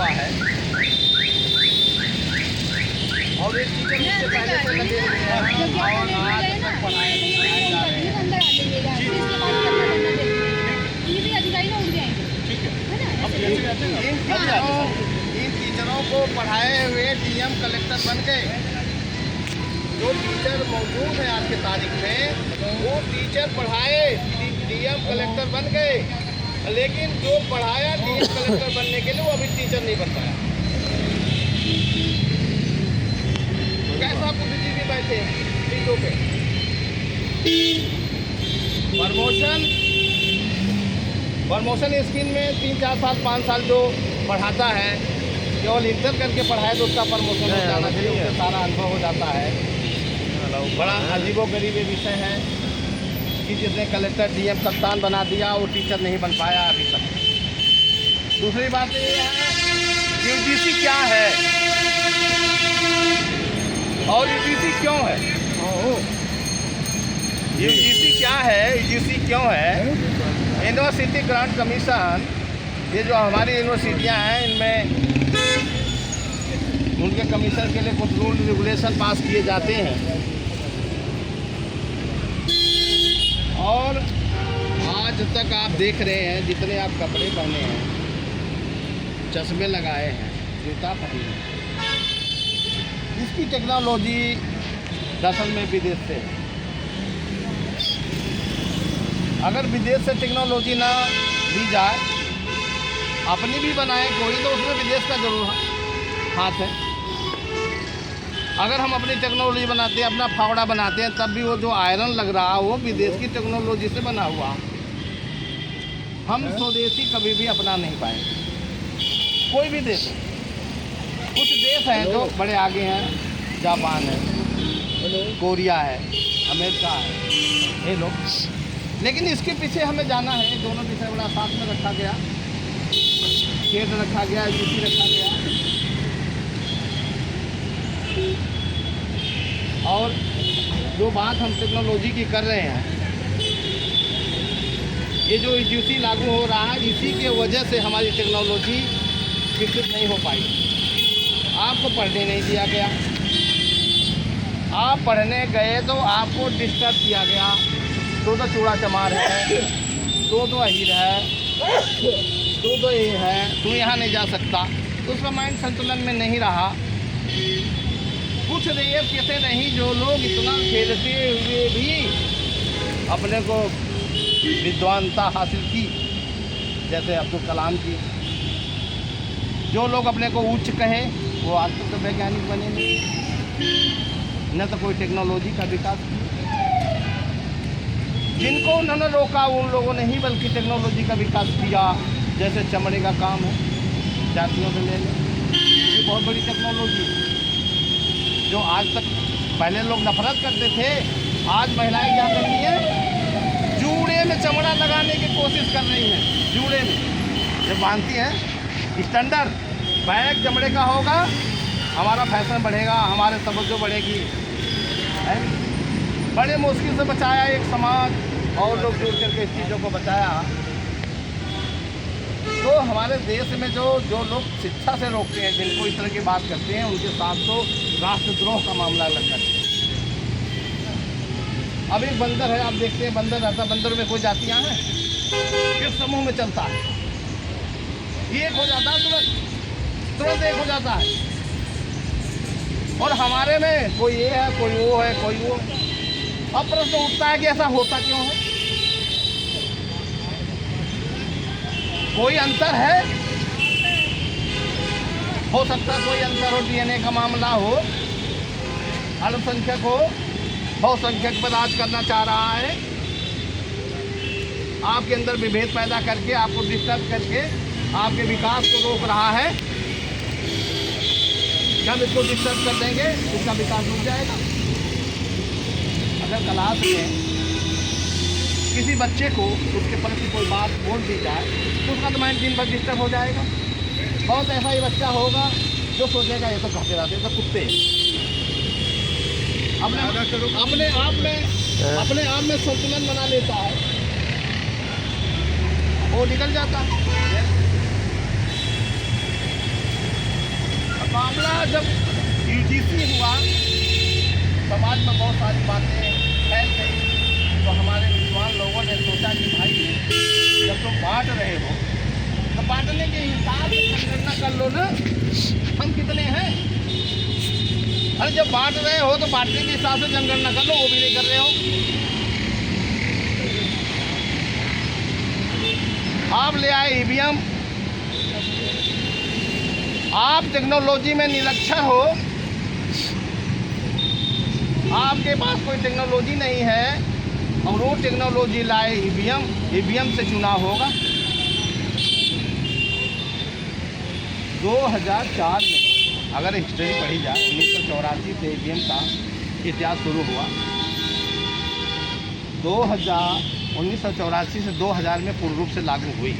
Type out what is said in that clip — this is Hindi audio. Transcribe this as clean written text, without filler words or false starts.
हुआ है और एक टीचर मुझसे पहले से लगे हुए हैं और आज तक पढ़ाए जा रहे हैं। इन टीचरों को पढ़ाए हुए डीएम कलेक्टर बन गए। जो टीचर मौजूद है आज की तारीख में वो टीचर पढ़ाए डीएम कलेक्टर बन गए, लेकिन जो पढ़ाया डीएम कलेक्टर बनने के लिए वो अभी टीचर नहीं बन पाया। कैसा बुद्धिजीवी बैठे हैं सीटों पे। प्रमोशन स्कीम में 3-4 साल 5 साल जो पढ़ाता है केवल इंटर करके पढ़ाए तो उसका प्रमोशन हो जाना चाहिए, उसका सारा अनुभव हो जाता है। बड़ा अजीबोगरीब विषय है कि जिसने कलेक्टर डीएम कप्तान बना दिया वो टीचर नहीं बन पाया अभी तक। दूसरी बात ये है यूजीसी क्या है और यूजीसी क्यों है। यूजीसी क्या है, यूजीसी क्यों है। यूनिवर्सिटी ग्रांट कमीशन, ये जो हमारी यूनिवर्सिटियां हैं इनमें उनके कमीशन के लिए कुछ रूल रेगुलेशन पास किए जाते हैं और आज तक आप देख रहे हैं जितने आप कपड़े पहने हैं, चश्मे लगाए हैं, जूता पहने हैं, इसकी टेक्नोलॉजी दरअसल में विदेश से है। अगर विदेश से टेक्नोलॉजी ना दी जाए, अपनी भी बनाए कोई, तो उसमें विदेश का जरूर हाथ है। अगर हम अपनी टेक्नोलॉजी बनाते हैं, अपना फावड़ा बनाते हैं, तब भी वो जो आयरन लग रहा वो विदेश की टेक्नोलॉजी से बना हुआ। हम स्वदेशी कभी भी अपना नहीं पाएंगे, कोई भी देश। कुछ देश हैं जो बड़े आगे हैं, जापान है, कोरिया है, अमेरिका है, ये लोग। लेकिन इसके पीछे हमें जाना है। दोनों विषय बड़ा साथ में रखा गया, केट रखा गया, यूपी रखा गया और जो बात हम टेक्नोलॉजी की कर रहे हैं, ये जो यूसी लागू हो रहा है, इसी के वजह से हमारी टेक्नोलॉजी विकसित नहीं हो पाई। आपको पढ़ने नहीं दिया गया, आप पढ़ने गए तो आपको डिस्टर्ब किया गया। तो चूड़ा चमार है, तो अहीर है, तो ये है, तू यहाँ नहीं जा सकता। तो उसका माइंड संतुलन में नहीं रहा। कुछ देश ऐसे नहीं जो लोग इतना खेलते हुए भी अपने को विद्वानता हासिल की, जैसे अब्दुल कलाम की। जो लोग अपने को उच्च कहे वो आज तक तो वैज्ञानिक बने नहीं, न तो कोई टेक्नोलॉजी का विकास किया। जिनको उन्होंने रोका उन लोगों ने ही बल्कि टेक्नोलॉजी का विकास किया। जैसे चमड़े का काम है, जातियों से ले लें, ये बहुत बड़ी टेक्नोलॉजी जो आज तक पहले लोग नफरत करते थे, आज महिलाएं क्या कर रही हैं, जूड़े में चमड़ा लगाने की कोशिश कर रही हैं। जूड़े में जब बांधती हैं, स्टैंडर्ड बैग चमड़े का होगा, हमारा फैशन बढ़ेगा, हमारे तवज्जो बढ़ेगी। बड़े मुश्किल से बचाया एक समाज और लोग जुड़ करके इस चीज़ों को बचाया। तो हमारे देश में जो लोग शिक्षा से रोकते हैं, जिनको इस तरह की बात करते हैं, उनके साथ तो राष्ट्रद्रोह का मामला लग जाता है। अब एक बंदर है, आप देखते हैं बंदर रहता, बंदर में कोई जातियाँ हैं, किस समूह में चलता है, एक हो जाता है तुरंत एक हो जाता है। और हमारे में कोई ये है, कोई वो है, कोई वो। अब प्रश्न उठता है कि ऐसा होता क्यों है? कोई अंतर है? हो सकता है कोई अंतर हो, डीएनए का मामला हो, अल्पसंख्यक हो, बहुसंख्यक पर राज करना चाह रहा है, आपके अंदर विभेद पैदा करके, आपको डिस्टर्ब करके आपके विकास को रोक रहा है। जब इसको डिस्टर्ब कर देंगे इसका विकास रुक जाएगा। अगर क्लास में किसी बच्चे को उसके प्रति कोई बात बोल दी जाए तो उसका तो माइंड दिन भर डिस्टर्ब हो जाएगा। बहुत ऐसा ही बच्चा होगा जो सोचेगा ये तो कहते रहते हैं, तो कुत्ते अपने आप में संतुलन बना लेता है, वो निकल जाता है। जब यूजीसी हुआ, समाज में बहुत सारी बातें फैल गई, तो हमारे विद्वान लोगों ने सोचा कि भाई जब तुम बांट रहे हो तो बांटने के हिसाब से जनगणना कर लो ना, हम कितने हैं। अरे जब बांट रहे हो तो बांटने के हिसाब से जनगणना कर लो, वो भी नहीं कर रहे हो। आप ले आए ईवीएम, आप टेक्नोलॉजी में निरक्षर हो, आपके पास कोई टेक्नोलॉजी नहीं है और वो टेक्नोलॉजी लाए ईवीएम से चुनाव होगा। 2004 में अगर हिस्ट्री पढ़ी जाए, 1984 से ईवीएम का इतिहास शुरू हुआ। 1984 से 2000 में पूर्ण रूप से लागू हुई।